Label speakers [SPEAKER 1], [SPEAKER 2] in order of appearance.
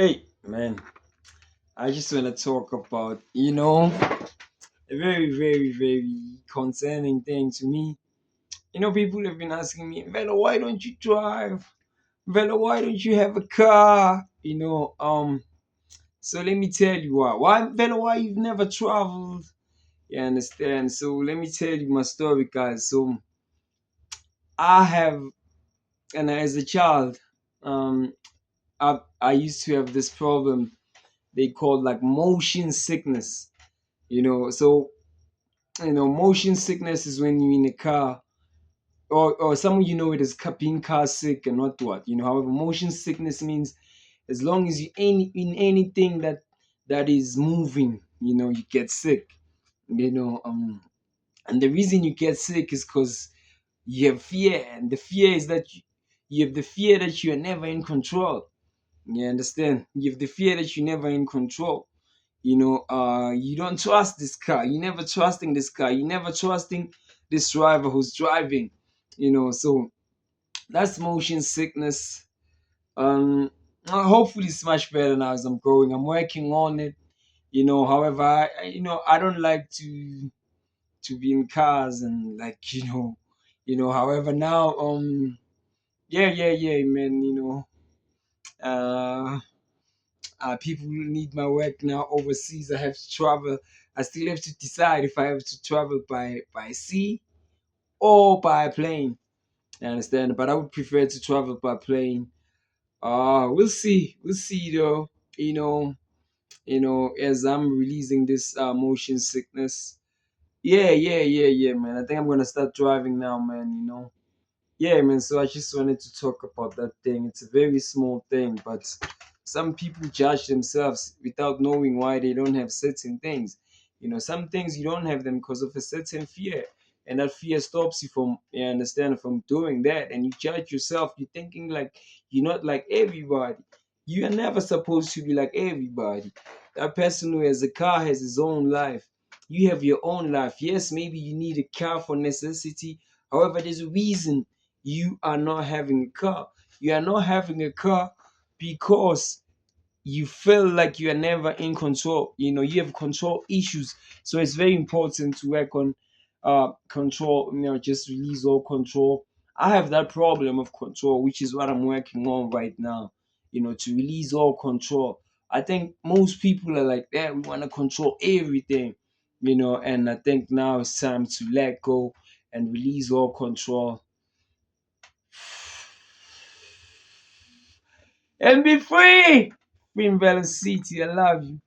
[SPEAKER 1] Hey, man, I just want to talk about, a very, very, very concerning thing to me. People have been asking me, Velo, why don't you drive? Velo, why don't you have a car? So let me tell you why. Velo, why you've never traveled? You understand? So let me tell you my story, guys. So I have, and as a child, um, I used to have this problem they call like motion sickness. So motion sickness is when you're in a car, or some it as being car sick and what. However, motion sickness means as long as you any in anything that is moving, you get sick. You know, and the reason you get sick is because you have fear, and the fear is that you have the fear that you are never in control. You understand? You have the fear that you're never in control. You don't trust this car. You never trusting this car. You never trusting this driver who's driving. So that's motion sickness. Hopefully it's much better now as I'm growing. I'm working on it. However, I don't like to be in cars and like however now yeah man. Uh people need my work now overseas. I have to travel. I still have to decide if I have to travel by sea or by plane. I understand, but I would prefer to travel by plane. We'll see. We'll see though. You know, as I'm releasing this motion sickness. Yeah, man. I think I'm gonna start driving now, man. Yeah, man. So I just wanted to talk about that thing. It's a very small thing, but some people judge themselves without knowing why they don't have certain things. Some things you don't have them because of a certain fear, and that fear stops you from, you understand, from doing that. And you judge yourself. You're thinking like you're not like everybody. You are never supposed to be like everybody. That person who has a car has his own life. You have your own life. Yes, maybe you need a car for necessity. However, there's a reason you are not having a car. You are not having a car because you feel like you are never in control. You have control issues. So it's very important to work on control, just release all control. I have that problem of control, which is what I'm working on right now, to release all control. I think most people are like that. We want to control everything, and I think now it's time to let go and release all control and be free. Mvelocity, I love you.